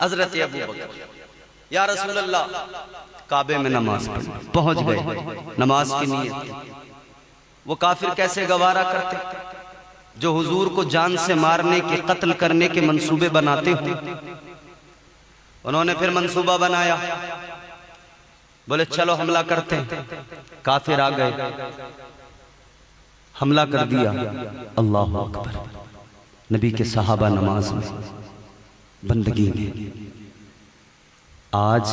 हजरत अबू बकर, या रसूल अल्लाह, काबे में नमाज पहुंच गए, नमाज की नीयत थी। वो काफिर कैसे गवारा करते जो हुजूर को जान से मारने के, कत्ल करने के मंसूबे बनाते हो। उन्होंने फिर मंसूबा बनाया, बोले चलो हमला करते हैं। काफिर आ गए, हमला कर दिया। अल्लाह अकबर। नबी के सहाबा नमाज में, बंदगी में। आज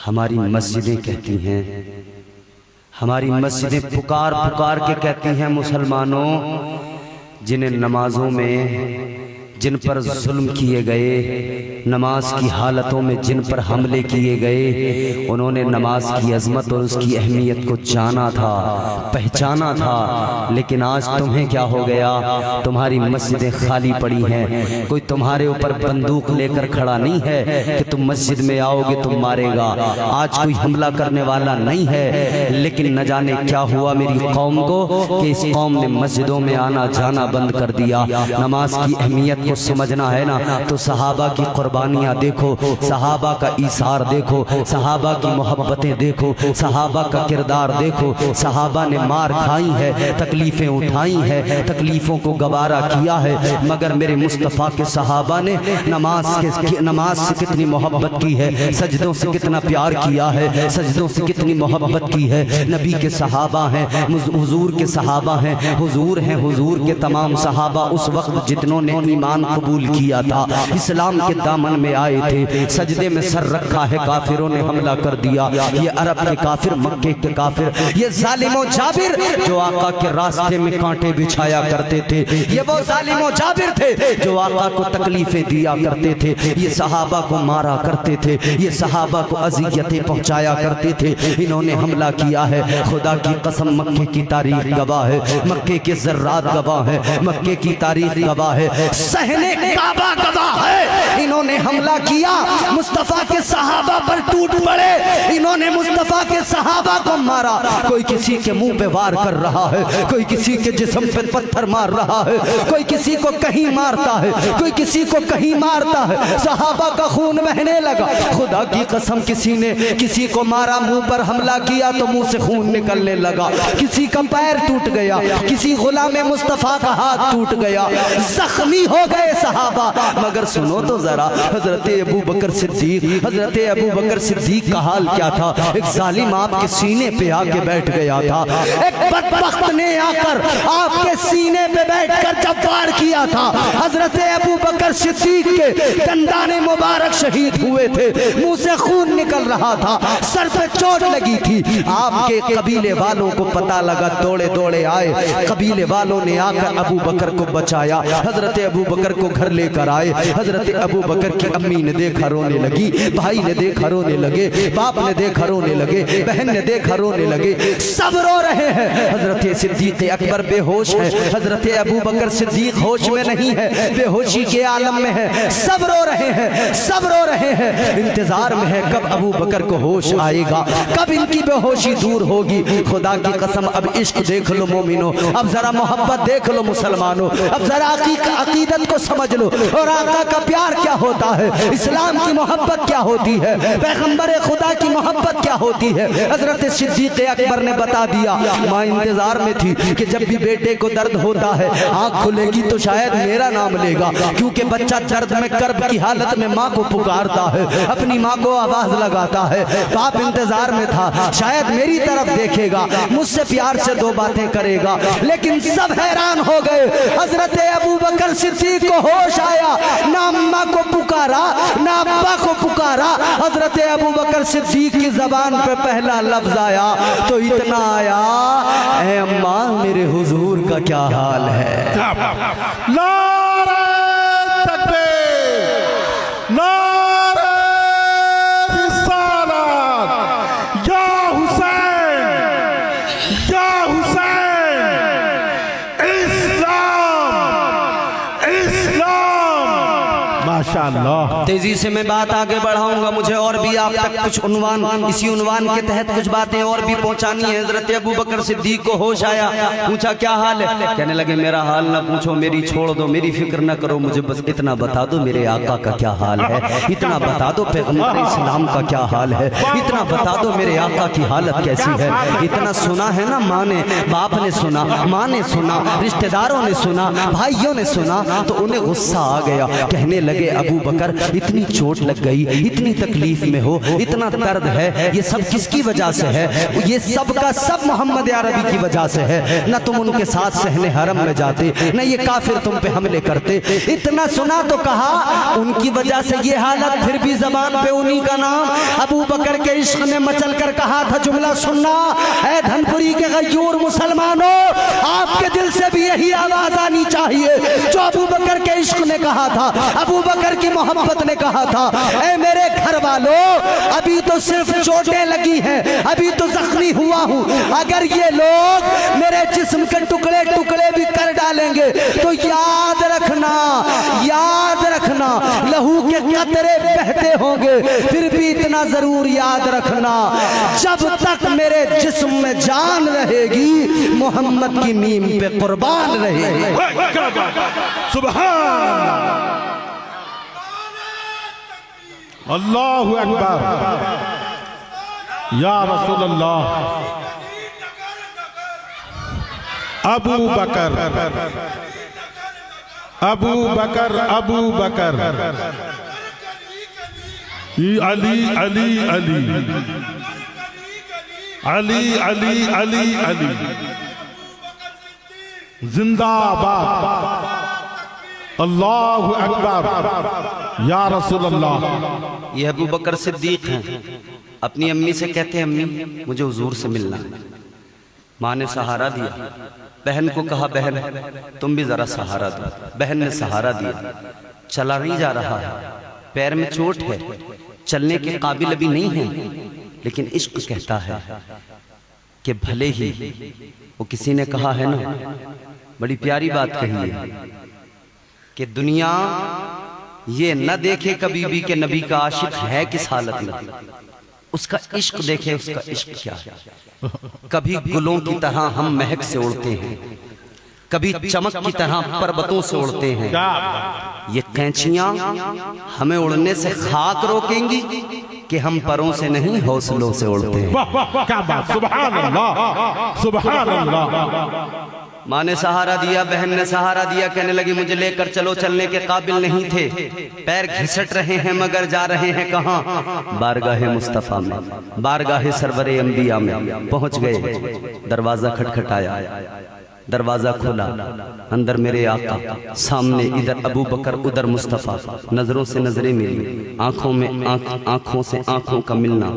हमारी मस्जिदें कहती हैं, हमारी मस्जिदें पुकार पुकार के कहती हैं, मुसलमानों जिन्हें नमाजों में जिन पर जुल्म किए गए, नमाज की हालतों में जिन पर हमले किए गए, उन्होंने नमाज की अजमत और उसकी अहमियत को जाना था, पहचाना था। लेकिन आज तुम्हें क्या हो गया? तुम्हारी मस्जिदें खाली पड़ी हैं। कोई तुम्हारे ऊपर बंदूक लेकर खड़ा नहीं है कि तुम मस्जिद में आओगे तुम मारेगा। आज कोई हमला करने वाला नहीं है। लेकिन न जाने क्या हुआ मेरी कौम को कि इस कौम ने मस्जिदों में आना जाना बंद कर दिया। नमाज की अहमियत को समझना है ना, तो सहाबा की कुर्बानियाँ देखो, सहाबा का ईसार देखो, सहाबा की मोहब्बतें देखो, सहाबा का किरदार देखो। सहाबा ने मार खाई है, तकलीफ़ें उठाई है, तकलीफ़ों को गवारा किया है, मगर मेरे मुस्तफ़ा के सहाबा ने नमाज से कितनी मोहब्बत की है, सजदों से कितना प्यार किया है, सजदों से कितनी मोहब्बत की है। नबी के सहाबा हैं, हुजूर के सहाबा हैं, हुजूर हैं, हुजूर के तमाम सहाबा उस वक्त जितनों ने ईमान कबूल किया था, इस्लाम के दामन में आए थे, सजदे में सर रखा है, काफिरों ने हमला कर दिया। ये अरब के काफिर, मक्के के काफिर, ये जालिमो जाबिर जो आका के रास्ते में कांटे बिछाया करते थे, ये वो जालिमो जाबिर थे जो आका को तकलीफें दिया करते थे, ये सहाबा को मारा करते थे, ये सहाबा को अजियतें पहुंचाया करते थे। इन्होंने हमला किया है। खुदा की कसम, मक्के की तारीख गवाह है, मक्के के ज़र्रात गवाह है, मक्के की तारीख गवाह है, सहने काबा गवाह है। इन्होंने हमला किया, मुस्तफा के सहाबा पर टूट पड़े, इन्होंने मुस्तफा के सहाबा को मारा। कोई किसी के मुंह पे वार कर रहा है, कोई किसी के जिस्म पे पत्थर मार रहा है, कोई किसी को कहीं मारता है, कोई किसी को कहीं मारता है। सहाबा का खून बहने लगा। खुदा की कसम, किसी ने किसी को मारा, मुंह पर हमला किया तो मुंह से खून निकलने लगा, किसी का पैर टूट गया, किसी गुलाम मुस्तफा का हाथ टूट गया, जख्मी हो गए सहाबा। मगर सुनो तो जरा, हजरत अबू बकर सिद्दीक, हजरत अबू बकर सिद्दीक का हाल क्या था? एक जालिम आपके सीने पे आके बैठ गया था, एक बदबख्त ने आकर आपके सीने पे बैठकर जब वार किया था, हजरत अबू बकर सिद्दीक के दंदाने मुबारक शहीद हुए थे, मुंह से खून निकल रहा था, सर पे चोट लगी थी। आपके कबीले वालों को पता लगा, दौड़े दौड़े आए, कबीले वालों ने आकर अबू बकर को बचाया, हजरत अबू बकर को घर लेकर आए। हजरत अबू बकर की अम्मी ने देखा रोने लगी, भाई ने देखा रोने लगे, बाप ने देखा रोने लगे, बहन ने देखा रोने लगे, सब रो रहे हैं। हजरत सिद्दीक अकबर बेहोश है, हजरत अबू बकर सिद्दीक होश में नहीं है, बेहोशी के आलम में है, सब रो रहे हैं, सब रो रहे हैं। इंतजार में है कब अबू बकर को होश आएगा, कब इनकी बेहोशी दूर होगी। खुदा की कसम, अब इश्क देख लो मोमिनो, अब जरा मोहब्बत देख लो मुसलमानों, अब जरा अकीदत को समझ लो और आका का प्यार क्या होता है, इस्लाम की मोहब्बत क्या होती है, पैगंबर खुदा की मोहब्बत क्या होती है। हजरत सिद्दीक अकबर ने बता दिया। माँ इंतजार में थी कि जब भी बेटे को दर्द होता है, आंख खुलेगी तो शायद मेरा नाम लेगा, क्योंकि बच्चा दर्द में कर्ब की हालत में माँ को पुकारता है, अपनी माँ को आवाज लगाता है। बाप इंतजार में था, शायद मेरी तरफ देखेगा, मुझसे प्यार से दो बातें करेगा, लेकिन सब हैरान हो गए। हजरत अबू बकर सिद्दीक को होश आया, ना अम्मा को पुकारा ना अब्बा को पुकारा, हजरत अबू बकर सिद्दीक की जबान पे पहला लफ्ज आया तो इतना आया, ऐ अम्मा मेरे हुजूर का क्या हाल है। नारे तकबीर, नारे रिसालत, या हुसैन, या हुसैन, इस्लाम, इस्लाम। माशा माशाअल्लाह। तेजी से मैं बात आगे बढ़ाऊंगा, मुझे और भी आप तक कुछ उन्वान, इसी उन्वान के तहत कुछ बातें और भी पहुंचानी है। हजरत अबू बकर सिद्दीक को होश आया, पूछा क्या हाल है? कहने लगे मेरा हाल ना पूछो, मेरी छोड़ दो, मेरी फिक्र न करो, मुझे बस इतना बता दो मेरे आका का क्या हाल है, इतना बता दो पैगंबर इस्लाम का क्या हाल है, इतना बता दो मेरे आका की हालत कैसी है। इतना सुना है ना, माँ ने, बाप ने सुना, माँ ने सुना, रिश्तेदारों ने सुना, भाइयों ने सुना, तो उन्हें गुस्सा आ गया। कहने लगे अबू बकर इतनी चोट लग गई, इतनी तकलीफ में हो, इतना दर्द है, ये सब किसकी वजह से है? ये सब का सब मोहम्मद अरबी की वजह से है। न तुम उनके साथ सहने हरम में जाते, न ये काफिर तुम पे हमले करते। इतना सुना तो कहा उनकी वजह से ये हालत, फिर भी जबान पे उन्हीं का नाम। अबू बकर के इश्क ने मचल कर कहा था जुमला सुनना, ऐ धनपुरी के गयूर मुसलमानों, आपके दिल से भी यही आवाज आनी चाहिए जो अबू बकर के इश्क ने कहा था, अबू बकर की मोहब्बत ने कहा था। ऐ मेरे घर वालों, अभी तो सिर्फ चोटें लगी हैं, अभी तो जख्मी हुआ हूं, अगर ये लोग मेरे जिस्म के टुकड़े टुकड़े भी कर डालेंगे तो याद रखना, याद रखना, लहू के कतरे बहते होंगे, फिर भी इतना जरूर याद रखना, जब तक मेरे जिस्म में जान रहेगी मोहम्मद की मीम पे कुर्बान रहेगी। सुभान अल्लाहु अकबर, या रसूल अल्लाह। अबू बकर अबू बकर अबू बकर, अली अली अली अली अली अली अली, जिंदाबाद, अल्लाहु अकबर, या रसूल अल्लाह। ये अबू बकर सिद्दीक हैं, अपनी अम्मी से कहते हैं अम्मी मुझे हुजूर से मिलना है। माँ ने सहारा दिया, बहन को कहा बहन तुम भी जरा सहारा दो। बहन ने सहारा दिया, चला नहीं जा रहा है, पैर में चोट है, चलने के काबिल अभी नहीं है, लेकिन इश्क कहता है कि भले ही, वो किसी ने कहा है ना, बड़ी प्यारी बात कही है कि दुनिया ये न देखे कभी भी कि नबी का आशिक है किस हालत में, उसका इश्क देखे, उसका इश्क क्या है। कभी गुलों की तरह हम महक से उड़ते हैं, कभी चमक की तरह पर्वतों से उड़ते हैं। ये कैंचियां हमें उड़ने से खाक रोकेंगी कि हम परों से नहीं हौसलों से उड़ते हैं। क्या बात, सुभान अल्लाह, सुभान अल्लाह। माँ ने सहारा दिया, बहन ने सहारा दिया, कहने लगी मुझे लेकर चलो, चलने के काबिल नहीं थे, पैर घिसट रहे हैं मगर जा रहे हैं कहाँ? बारगाहे मुस्तफा में, बारगाहे सरवरे अंबिया में पहुंच गए। दरवाजा खटखटाया, दरवाजा खोला, अंदर मेरे आका, सामने इधर अबू बकर, उधर मुस्तफ़ा, नजरों से नजरें मिली, आंखों में आंखों से आंखों का मिलना,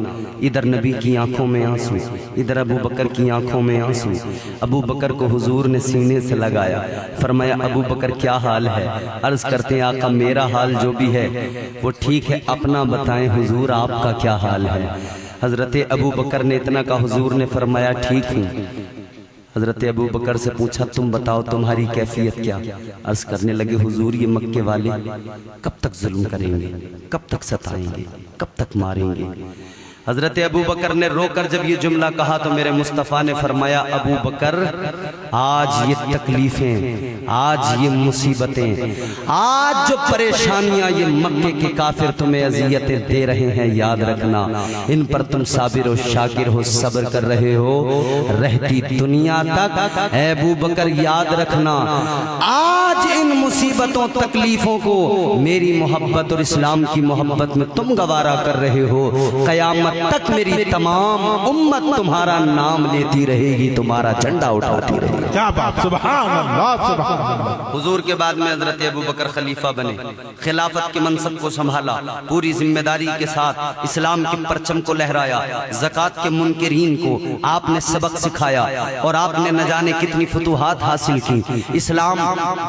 इधर नबी की आंखों में आंसू, इधर अबू बकर की आंखों में आंसू। अबू बकर को हुजूर ने सीने से लगाया, फरमाया अबू बकर क्या हाल है? अर्ज करते हैं आका मेरा हाल जो भी है वो ठीक है, अपना बताएं हुजूर आपका क्या हाल है? हजरत अबू बकर ने इतना कहा, हुजूर ने फरमाया ठीक हूँ। हजरत अबू बकर से पूछा तुम बताओ तुम्हारी कैफियत क्या? अर्ज करने लगे हुजूर ये मक्के वाले कब तक जुल्म करेंगे, कब तक सताएंगे, कब तक मारेंगे? हजरत अबू बकर ने रोकर जब ये जुमला कहा तो मेरे मुस्तफ़ा ने फरमाया अबू बकर आज ये तकलीफें, आज ये मुसीबतें, आज जो परेशानियां ये मक्के के काफिर तुम्हें अजियतें दे रहे हैं, याद रखना इन पर तुम साबिर हो, शाकिर हो, सब्र कर रहे हो रहती दुनिया तक। अबू बकर याद रखना आज इन मुसीबतों तकलीफों को मेरी मोहब्बत और इस्लाम की मोहब्बत में तुम गवारा कर रहे हो, कयामत तक मेरी तमाम उम्मत तुम्हारा नाम लेती रहेगी, तुम्हारा झंडा उठाती रहेगी। क्या बात, सुभान अल्लाह, सुभान अल्लाह। हुजूर के बाद में हजरत अबू बकर खलीफा बने, खिलाफत के मनसब को संभाला, पूरी जिम्मेदारी के साथ इस्लाम के परचम को लहराया, ज़कात के मुनकिरीन को आपने सबक सिखाया और आपने न जाने कितनी फतूहात हासिल की। इस्लाम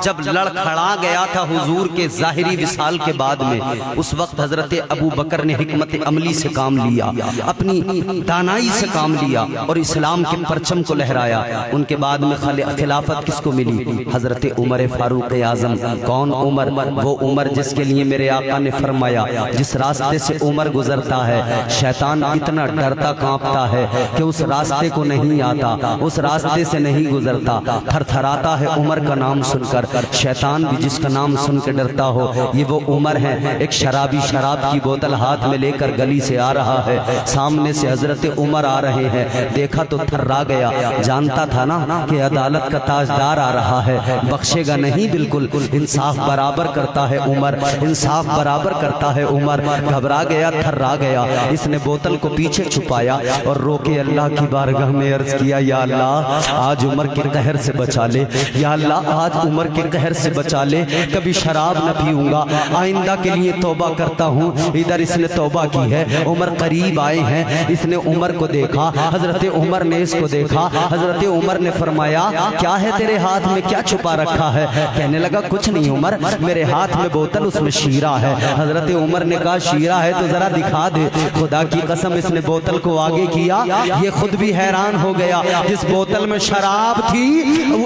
जब लड़खड़ा गया था हुजूर के ज़ाहिरी विसाल के बाद में, उस वक्त हजरत अबू बकर ने हिकमत अमली से काम लिया अपनी दानाई से काम लिया और इस्लाम के परचम को लहराया। उनके बाद में खिलाफत किसको मिली? हजरत उमर फारूक आजम। कौन उमर? वो उमर जिसके लिए मेरे आका ने फरमाया जिस रास्ते से उमर गुजरता है शैतान इतना डरता कांपता है कि उस रास्ते को नहीं आता, उस रास्ते से नहीं गुजरता, थरथराता है उमर का नाम सुनकर। शैतान भी जिसका नाम सुन के डरता हो, ये वो उमर है। एक शराबी शराब की बोतल हाथ में लेकर गली से आ रहा है, सामने से हजरत उमर आ रहे हैं, देखा तो थर्रा गया। जानता था ना कि अदालत का ताजदार आ रहा है, बख्शेगा नहीं, बिल्कुल इंसाफ बराबर करता है उमर, इंसाफ बराबर करता है उमर। घबरा गया, थर्रा गया। इसने बोतल को पीछे छुपाया और रोके अल्लाह की बारगाह में अर्ज किया, या अल्लाह आज उमर के कहर से बचा ले, या अल्लाह आज उमर के कहर से बचा ले, कभी शराब न पीऊंगा, आइंदा के लिए तौबा करता हूँ। इधर इसने तौबा की है, उमर करीब आए हैं, इसने उमर को देखा, हजरत उमर ने इसको देखा। हजरत उमर ने फरमाया, क्या है तेरे हाथ में, क्या छुपा रखा है? कहने लगा, कुछ नहीं उमर, मेरे हाथ में बोतल, उसमें शीरा है। हजरत उमर ने कहा, शीरा है तो जरा दिखा दे। खुदा की कसम इसने बोतल को आगे किया, ये खुद भी हैरान हो गया। जिस बोतल में शराब थी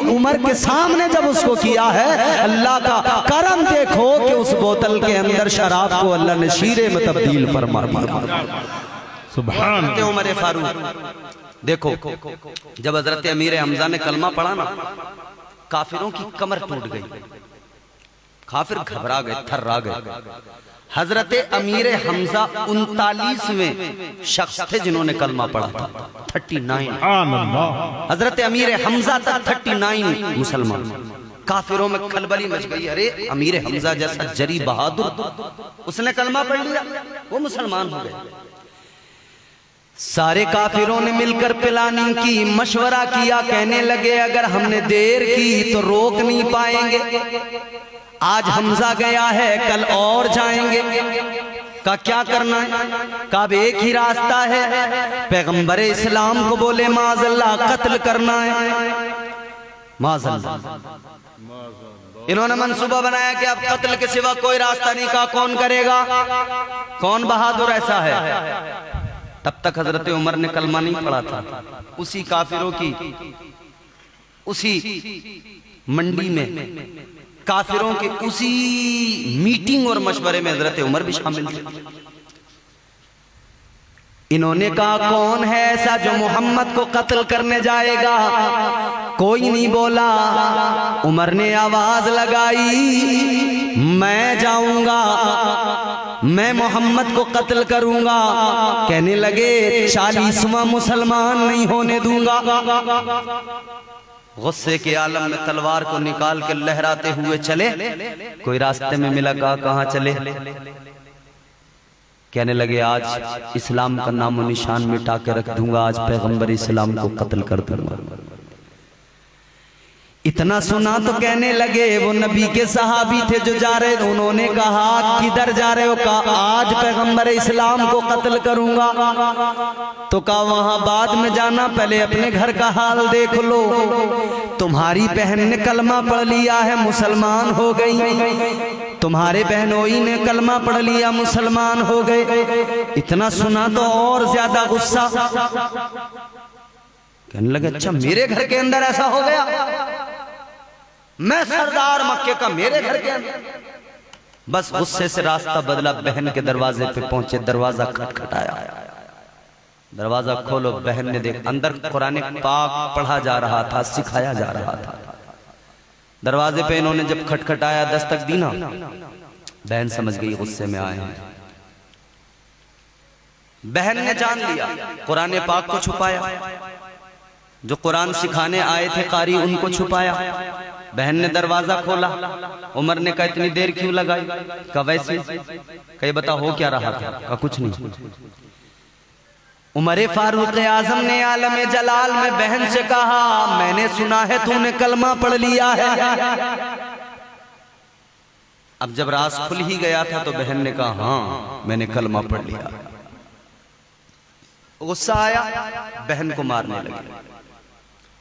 उमर के सामने जब उसको किया है, अल्लाह का करम देखो कि उस बोतल के अंदर शराब को अल्लाह ने शीरे में तब्दील फरमा दिया। सुभान उमर फारूक। देखो जब हजरत अमीर हमजा ने कलमा पढ़ा ना, काफिरों की कमर टूट गई, काफिर घबरा गए, थर्रा गए। हजरत अमीर हमजा 39वें शख्स थे जिन्होंने कलमा पढ़ा था। 39 हजरत अमीर हमजा था, 39 मुसलमान। काफिरों में खलबली मच गई, अरे अमीर हमजा जैसा जरी बहादुर, उसने कलमा पढ़ लिया, वो मुसलमान हो गए। सारे काफिरों ने मिलकर प्लानिंग की, मशवरा किया, कहने लगे अगर हमने देर की तो रोक नहीं पाएंगे। आज हमजा गया है, कल और जाएंगे। का क्या करना है? का अब एक ही रास्ता है, पैगंबर इस्लाम को बोले माज़अल्लाह कत्ल करना है। माज़अल्लाह इन्होंने मंसूबा बनाया कि अब कत्ल के सिवा कोई रास्ता नहीं। का कौन करेगा? कौन बहादुर ऐसा है? तब तक हजरत उमर ने कलमा नहीं पढ़ा था। उसी काफिरों की उसी मंडी में, काफिरों के उसी मीटिंग और मशवरे में हजरत उमर भी शामिल थे। इन्होंने कहा कौन है ऐसा जो मोहम्मद को कत्ल करने जाएगा? कोई नहीं बोला। उमर ने आवाज लगाई, मैं जाऊंगा, मैं मोहम्मद को कत्ल करूंगा। कहने लगे 40वां मुसलमान नहीं होने दूंगा। गुस्से के आलम में तलवार को निकाल के लहराते हुए चले। कोई रास्ते में मिला, कहां चले? कहने लगे आज इस्लाम का नामो निशान मिटा के रख दूंगा, आज पैगंबर इस्लाम को कत्ल कर दूंगा। इतना सुना तो कहने लगे, वो नबी के सहाबी थे जो जा रहे थे, उन्होंने कहा किधर जा रहे हो? कहा आज पैगंबर इस्लाम को कत्ल करूंगा। तो कहा वहां बाद में जाना, पहले अपने घर का हाल देख लो। तुम्हारी बहन ने कलमा पढ़ लिया है, मुसलमान हो गई। तुम्हारे बहनोई ने कलमा पढ़ लिया, मुसलमान हो गए। इतना सुना तो और ज्यादा गुस्सा। कहने लगे अच्छा मेरे घर के अंदर ऐसा हो गया? मैं सरदार मक्के का, मेरे घर के अंदर? बस गुस्से से रास्ता बदला, बहन के दरवाजे पे पहुंचे, दरवाजा खटखटाया। दरवाजा खोलो, बहन ने देख अंदर कुरान पाक पढ़ा जा रहा था, सिखाया जा रहा था। दरवाजे पे इन्होंने जब खटखटाया, दस्तक दी ना, बहन समझ गई गुस्से में आए हैं। बहन ने जान लिया, कुरान पाक को छुपाया। जो कुरान सिखाने आए थे कारी, उनको छुपाया। बहन ने दरवाजा खोला। उमर ने कहा इतनी देर क्यों लगाई? कहा वैसे। कहीं बता हो क्या रहा था? कहा कुछ नहीं। उमर फारूक आजम ने आलम जलाल में बहन से कहा, मैंने सुना है तूने कलमा पढ़ लिया है। अब जब राज खुल ही गया था तो बहन ने कहा हाँ मैंने कलमा पढ़ लिया। गुस्सा आया, बहन को मारने लगे।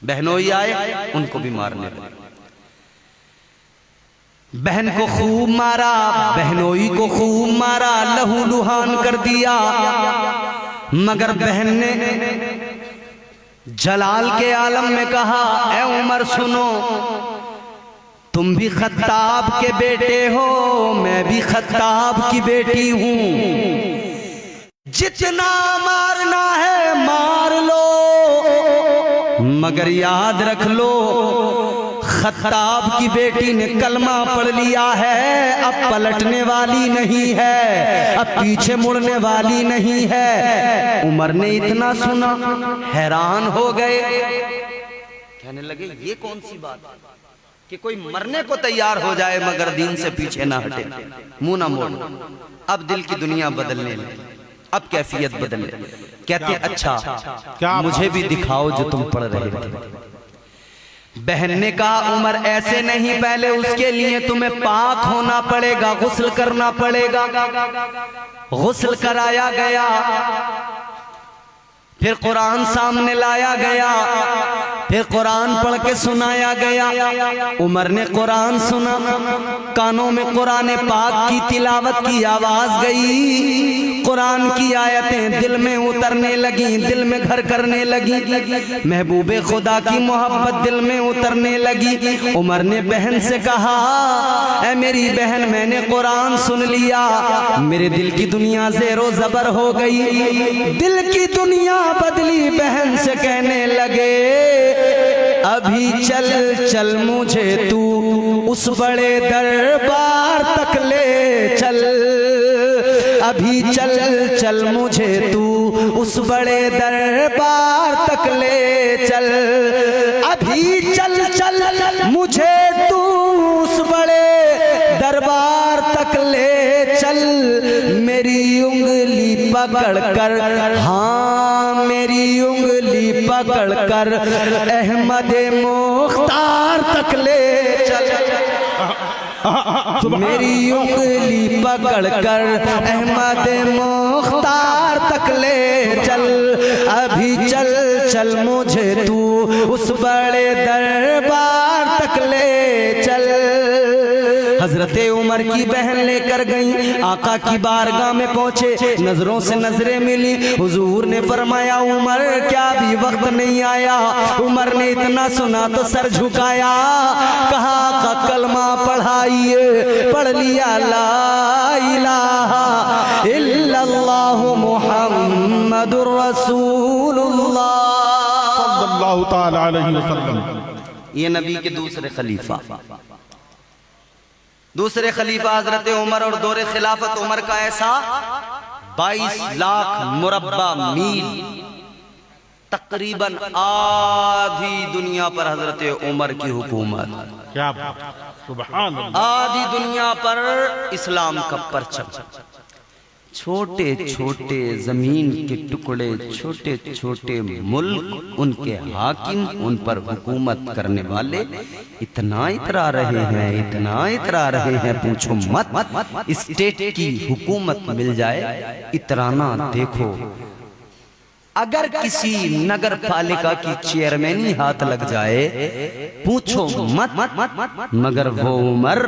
बहनोई आए, उनको भी मारने लगे। बहन को खूब मारा, बहनोई को खूब मारा, लहू लुहान कर दिया। मगर बहन ने जलाल के आलम में कहा, ए उमर सुनो, तुम भी खत्ताब के बेटे हो, मैं भी खत्ताब की बेटी हूं। जितना मारना है मार लो, मगर याद रख लो खत्ताब की बेटी ने कलमा पढ़ लिया है, अब पलटने वाली नहीं है, अब पीछे मुड़ने वाली नहीं है। उमर ने इतना सुना, हैरान हो गए, कहने लगे ये कौन सी बात कि कोई मरने को तैयार हो जाए मगर दीन से पीछे ना हटे, मुंह ना मोड़। अब दिल की दुनिया बदलने लगी, अब कैफियत बदलने। कहते अच्छा मुझे भी दिखाओ जो तुम पढ़ रहे थे। बहन ने कहा, उमर ऐसे नहीं, पहले उसके लिए तुम्हें पाक होना पड़ेगा, गुस्ल करना पड़ेगा। गुस्ल कराया गया, फिर कुरान सामने लाया गया, फिर कुरान पढ़ के सुनाया गया। उमर ने कुरान सुना, कानों में कुरान पाक की तिलावत की आवाज गई, कुरान की आयतें दिल में उतरने लगी, दिल में घर करने लगी, महबूबे खुदा की मोहब्बत दिल में उतरने लगी। उमर ने बहन से कहा, ऐ मेरी बहन, मैंने कुरान सुन लिया, मेरे दिल की दुनिया ज़ेरो ज़बर हो गई, दिल की दुनिया बदली। बहन से कहने लगे, अभी चल चल मुझे तू उस बड़े दरबार तक ले चल, अभी चल चल मुझे तू उस बड़े दरबार तक ले चल, अभी चल चल मुझे तू उस बड़े दरबार तक ले चल, मेरी उंगली पकड़ कर, हाँ मेरी उंगली पकड़ कर अहमद मुख्तार तक ले चल, मेरी उंगली पकड़ कर अहमद मुख्तार तक ले चल, अभी चल चल मुझे तू उस बड़े दरबार तक ले चल। हजरते उमर की बहन लेकर गई, आका की बारगाह में पहुंचे, नजरों से नजरें मिली। हुजूर ने फरमाया, उमर क्या भी वक्त नहीं आया? उमर ने इतना सुना तो सर झुकाया, कहा का कलमा पढ़ाइए, पढ़ लिया ला इलाहा इल्लल्लाह मुहम्मदुर रसूलुल्लाह सल्लल्लाहु ताला अलैहि वसल्लम। ये नबी के दूसरे खलीफा हजरत उमर और दौरे खिलाफत उमर का ऐसा 22 लाख मुरब्बा मील, तकरीबन आधी दुनिया पर हजरत उमर की हुकूमत, क्या सुभान अल्लाह, आधी दुनिया पर इस्लाम का परचम, छोटे छोटे जमीन के टुकड़े, छोटे छोटे मुल्क, उनके हाकिम, उन पर हुकूमत करने वाले इतना इतरा रहे हैं, इतना इतरा रहे हैं, पूछो मत। स्टेट की हुकूमत मिल जाए, इतराना देखो। अगर किसी नगर पालिका की चेयरमैनी हाथ लग जाए, पूछो मत। मगर वो उमर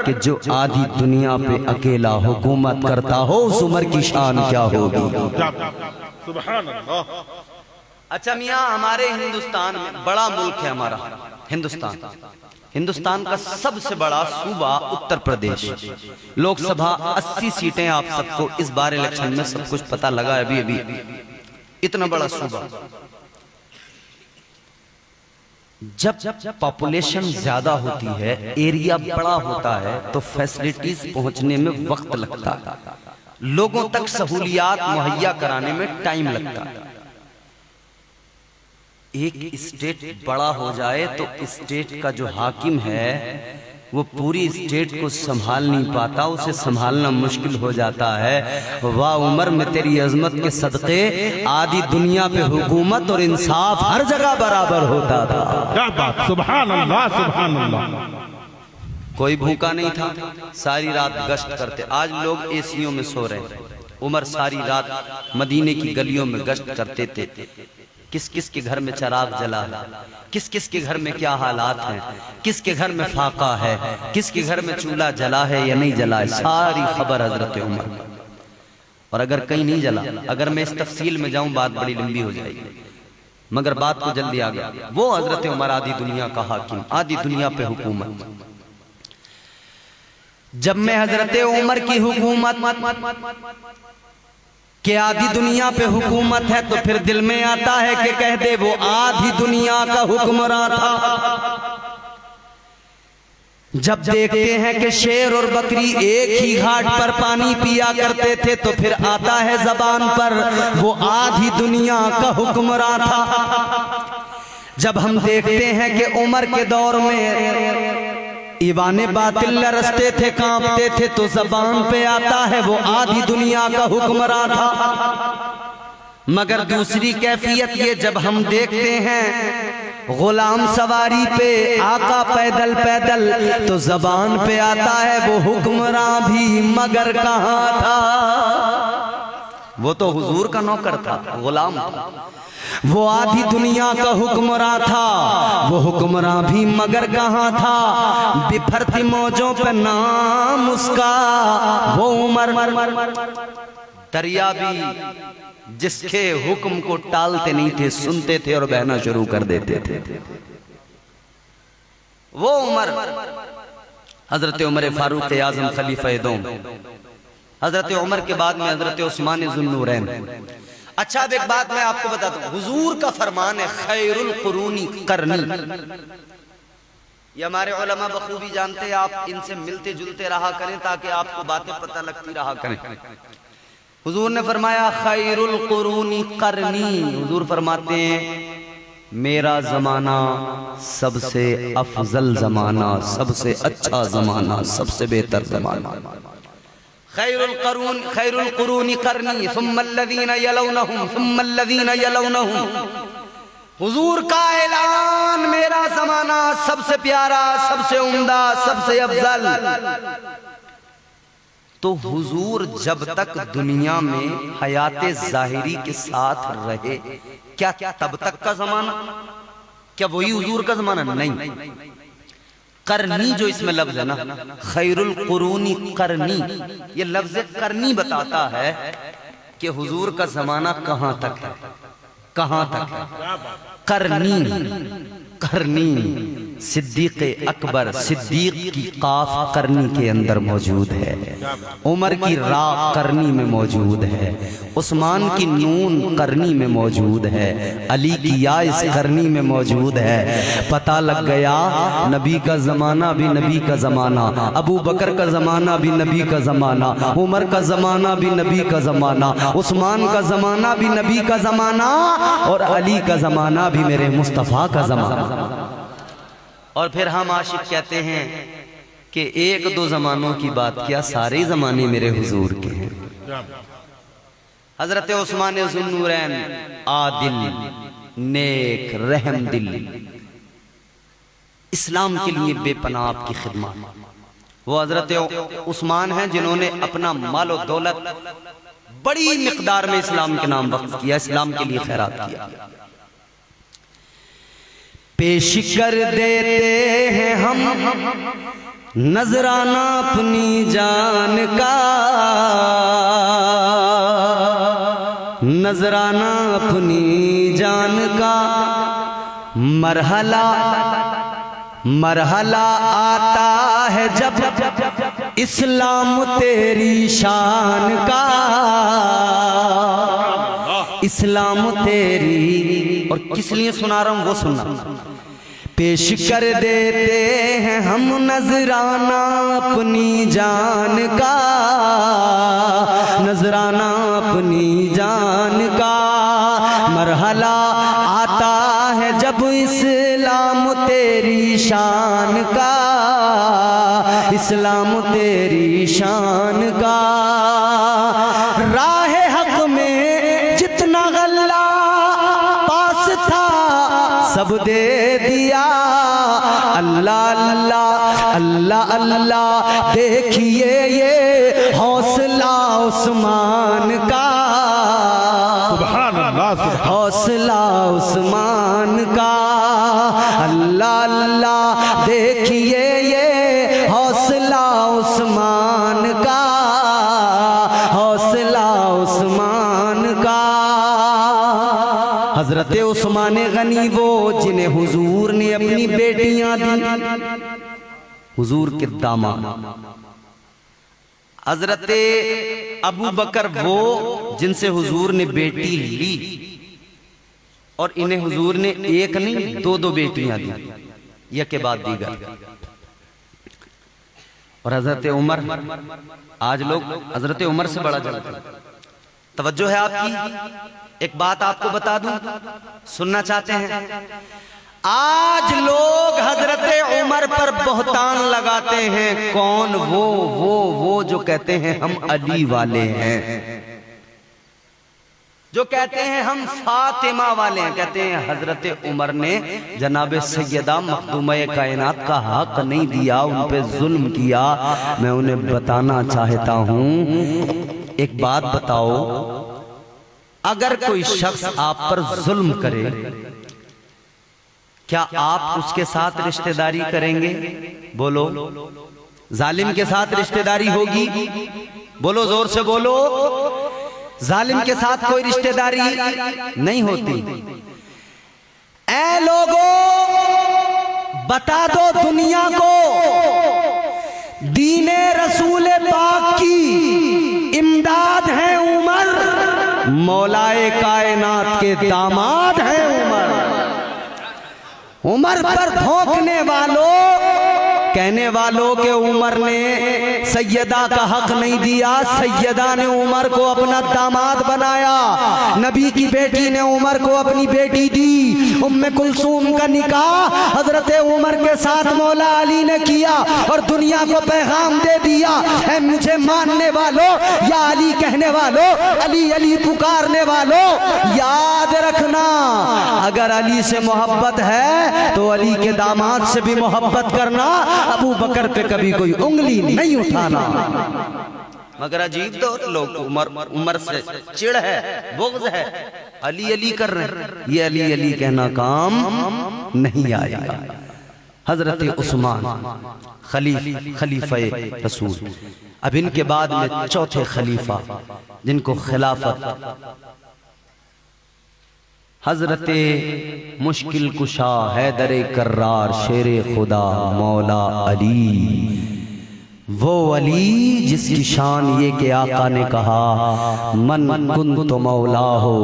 कि जो आधी दुनिया पे अकेला हुकूमत करता हो, उस उमर की शान क्या होगी? सुभान अल्लाह। अच्छा मियाँ, हमारे हिंदुस्तान में बड़ा मुल्क है हमारा हिंदुस्तान का सबसे बड़ा सूबा उत्तर प्रदेश, लोकसभा 80 सीटें। आप सबको इस बार इलेक्शन में सब कुछ पता लगा, अभी इतना बड़ा सूबा। जब पॉपुलेशन ज्यादा होती है, एरिया बड़ा होता है, तो फैसिलिटीज पहुंचने में वक्त लगता है, लोगों तक सहूलियात मुहैया कराने में टाइम लगता है। एक स्टेट बड़ा हो जाए तो स्टेट का जो हाकिम है वो पूरी स्टेट को संभाल नहीं पाता, उसे संभालना मुश्किल हो जाता है। वाह उमर, में तेरी अजमत के सदक़े आधी दुनिया पे हुकूमत और इंसाफ हर जगह बराबर होता था। क्या बात, सुभान अल्लाह, सुभान अल्लाह। कोई भूखा नहीं था, सारी रात गश्त करते। आज लोग एसियों में सो रहे हैं, उमर सारी रात मदीने की गलियों में गश्त करते थे। किस किस के घर में चराग जला है, किस किस के घर में क्या हालात हैं, किसके घर में फाका है, किस के घर में फाका है, किसके घर में चूल्हा जला है या नहीं जला है, सारी खबर हजरत उमर। और अगर कहीं नहीं जला, अगर मैं इस तफसील में जाऊं बात बड़ी लंबी हो जाएगी, मगर बात को जल्दी आ गया। वो हजरत उमर आधी दुनिया का हाकिम, आधी दुनिया पे हुकूमत। जब मैं हजरत उमर की हुकूमत के आधी दुनिया पे हुकूमत है तो फिर दिल में आता है कि कह दे वो आधी दुनिया का हुक्मरान था। जब देखते हैं कि शेर और बकरी एक ही घाट पर पानी पिया करते थे तो फिर आता है जबान पर वो आधी दुनिया का हुक्मरान था। जब हम देखते हैं कि उमर के दौर में ईवाने बातिल रस्ते थे, कांपते थे, तो जबान पे आता है वो आधी दुनिया का हुक्मरान था। मगर दूसरी कैफियत ये, जब हम देखते हैं गुलाम सवारी पे आका पैदल पैदल, तो जबान पे आता है वो हुक्मरान भी मगर कहाँ था। वो तो हुजूर का नौकर था, गुलाम था। वो आधी दुनिया का हुक्मरान था, वो हुक्मरान भी मगर कहाँ था। बिफरती मौजों पे नाम उसका वो उमर। दरिया भी जिसके हुक्म को टालते नहीं थे, सुनते थे और बहना शुरू कर देते थे, वो उमर। हजरत उमर फारूक आजम खलीफा दो, हजरत उमर के बाद में हजरत उस्मान ज़ुन्नूरैन। अच्छा, अब एक बात मैं आपको बताता हूँ, हुजूर का फरमान है खैरुल कुरूनी करनी। ये हमारे उलमा बखूबी जानते हैं, आप इनसे मिलते जुलते रहा करें ताकि आपको बातें पता लगती रहा करें। हुजूर ने फरमाया खैरुल कुरूनी करनी। हुजूर फरमाते हैं मेरा जमाना सबसे अफजल जमाना, सबसे अच्छा जमाना, सबसे बेहतर जमाना। खैरुल कुरूनी करनी सुम्मल्लज़ीना यलौनहुम सुम्मल्लज़ीना यलौनहुम। हुजूर का ऐलान, मेरा जमाना सबसे प्यारा, सबसे उम्दा, सबसे अफजल। तो हुजूर जब तक दुनिया में हयाते जाहिरी के साथ रहे, क्या तब तक का जमाना, क्या वही हुजूर का जमाना? नहीं। करनी जो इसमें लफ्ज है ना, खैरुल कुरूनी करनी, ये लफ्ज करनी बताता है कि हुजूर का जमाना कहां तक है, कहां तक है। करनी, करनी, सिद्दीक अकबर, सिद्दीक की काफ करनी के अंदर मौजूद है, उमर की रा करनी में मौजूद है, उस्मान की नून करनी में मौजूद है, अली की या इस करनी में मौजूद है। पता लग गया नबी का जमाना भी नबी का जमाना, अबू बकर का जमाना भी नबी का जमाना, उमर का जमाना भी नबी का जमाना, उस्मान का जमाना भी नबी का जमाना, और अली का जमाना भी मेरे मुस्तफ़ा का जमाना। और फिर हम आशिक कहते हैं कि एक दो जमानों की बात किया, सारे जमाने मेरे हुजूर के हैं। हजरत उस्मान ज़ुन्नूरैन आदिल, नेक, रहम दिल, इस्लाम के लिए बेपनाह आपकी खिदमत। वो हजरत उस्मान हैं जिन्होंने अपना माल और दौलत बड़ी मिकदार में इस्लाम के नाम वक्फ किया, इस्लाम के लिए खैरात किया। पेश कर देते हैं हम नजराना अपनी जान का, नजराना अपनी जान का। मरहला मरहला आता है जब इस्लाम तेरी शान का, इस्लाम तेरी। और किस लिए सुना रहा हूं वो सुनना। पेश कर देते हैं हम नजराना अपनी जान का, नजराना अपनी जान का। मरहला आता है जब इस्लाम तेरी शान का, इस्लाम तेरी शान का। राह हक में जितना गल्ला पास था सब दे दिया, अल्लाह अल्लाह अल्लाह अल्लाह। देखिए ये हौसला उस्मान का, सुभान अल्लाह, हौसला उस्मान का। अल्लाह अल्लाह देखिए ये हौसला उस्मान का, हौसला उस्मान का। हजरत उस्मान गनी वो जिन्हें हुजूर ने अपनी बेटियां दी, हुजूर के दामाद। हजरत अबू बकर वो जिनसे हुजूर ने बेटी ली, और इन्हें हुजूर ने एक नहीं दो दो बेटियां दी, यह के बाद दी गई। और हजरत उमर, आज लोग हजरत उमर से बड़ा जलते हैं। तवज्जो है आपकी। एक बात आपको बता दूं, सुनना चाहते हैं? आज लोग हजरत उमर पर बहतान लगाते हैं। कौन? वो जो कहते हैं हम अली वाले हैं, जो कहते हैं हम फातिमा वाले हैं। कहते हैं हजरत उमर ने जनाब सैयदा मखदूम कायनात का हक नहीं दिया, उन पे जुल्म किया। मैं उन्हें बताना चाहता हूं, एक बात बताओ, अगर कोई शख्स आप पर जुल्म करे, क्या आप उसके साथ रिश्तेदारी करेंगे? बोलो। जालिम के साथ रिश्तेदारी होगी? बोलो, जोर से बोलो। जालिम के साथ कोई रिश्तेदारी नहीं होती। ऐ लोगों, बता दो दुनिया को, दीने रसूल पाक की इमदाद है उमर, मौलाए कायनात के दामाद है उमर। उमर पर भौंकने वालों, कहने वालों के उमर ने सैयदा का हक नहीं दिया, सैयदा ने उमर को अपना दामाद बनाया। नबी की बेटी ने उमर को अपनी बेटी दी। उम्मे कुलसूम का निकाह हजरत उमर के साथ मौला अली ने किया और दुनिया को पैगाम दे दिया, ऐ मुझे मानने वालों या अली कहने वालों, अली अली पुकारने वालों, याद रखना, अगर अली से मोहब्बत है तो अली के दामाद से भी मोहब्बत करना। अबू बकर पे कभी कोई उंगली नहीं उठाना। मगर अजीब तो लोग उमर से चिढ़ है, बुग़्ज़ है, अली अली कर रहे हैं। ये अली अली कहना काम नहीं आएगा। हजरत उस्मान खलीफे रसूल, अब इनके बाद में चौथे खलीफा जिनको खिलाफत हजरत मुश्किल कुशा हैदर कर्रार शेरे खुदा मौला अली, वो अली जिसकी शान ये कि आका ने कहा मन कुन्तु मौला हो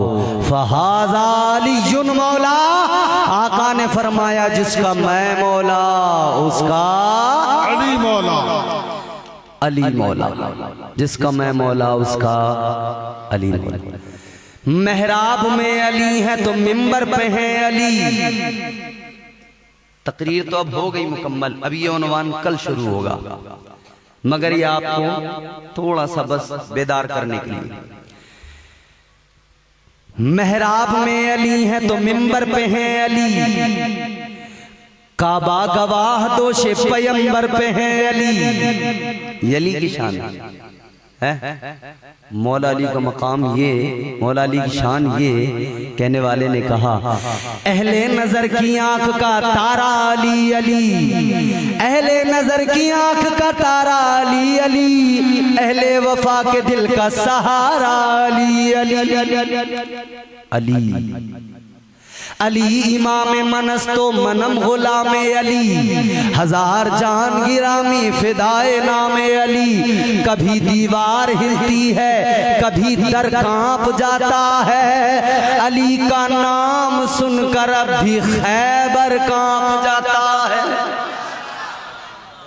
फहाज़ा अलीयुन मौला। आका ने फरमाया जिसका मैं मौला उसका अली मौला, अली मौला, जिसका मैं मौला उसका अली मौला। मेहराब में अली है तो मिंबर पे है अली। तकरीर तो अब हो गई मुकम्मल, अब ये उन्वान कल शुरू होगा, मगर ये आपको थोड़ा सा बस बेदार करने के लिए। मेहराब में अली है तो मिंबर पे है अली, काबा गवाह दोषे पैगंबर पे है अली। ये अली की शान है। मौला अली का मकाम ये, मौला अली की शान ये, कहने वाले ने कहा अहले नजर की आंख का तारा अली अली, अहले नजर की आंख का तारा अली अली, अहले वफा के दिल का सहारा अली अली अली अली इमाम मनस्तो मनम गुलाम अली, हजार जान गिरामी फिदाए नाम अली। कभी दीवार हिलती है कभी दर कांप जाता है, अली का नाम सुनकर अब भी खैबर कांप जाता है।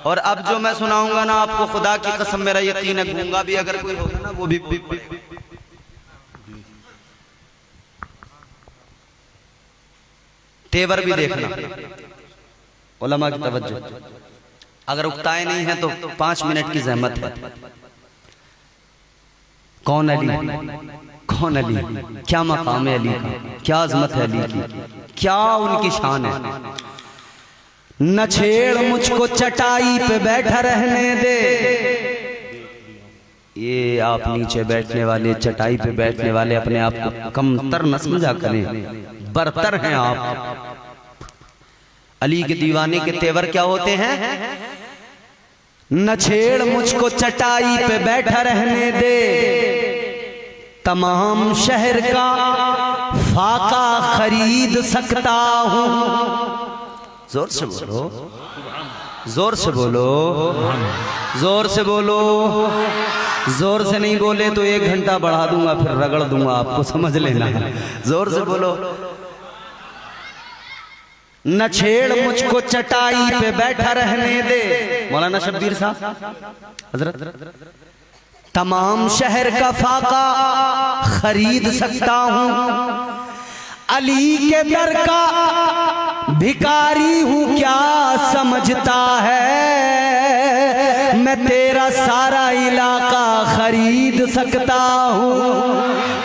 और अब जो मैं सुनाऊंगा ना आपको, खुदा की कसम मेरा यकीन है, गूंगा भी अगर कोई होगा ना वो भी तेवर भी देखना। उलमा की तवज्जो, अगर उक्ताए नहीं है तो 5 मिनट की जहमत है। कौन अली, कौन अली, क्या मकाम है अली का, क्या अजमत है अली की, क्या उनकी शान है। न छेड़ मुझको चटाई पे बैठा रहने दे। ये आप नीचे बैठने वाले, चटाई पे बैठने वाले अपने आप को कमतर न समझा करें, बरतर हैं आप। अली के दीवाने के तेवर क्या होते हैं? न छेड़ मुझको चटाई पे बैठा रहने दे, तमाम शहर का फाका खरीद सकता हूँ। जोर से बोलो, जोर से बोलो, जोर से बोलो। जोर से नहीं बोले तो 1 घंटा बढ़ा दूंगा, फिर रगड़ दूंगा आपको, समझ लेना। जोर से बोलो। न छेड़ मुझको चटाई पे बैठा रहने दे, मौलाना शब्बीर साहब हजरत। तमाम शहर का फाका खरीद सकता हूँ, अली के दर का भिखारी हूँ क्या समझता है, मैं तेरा सारा इलाका खरीद सकता हूँ।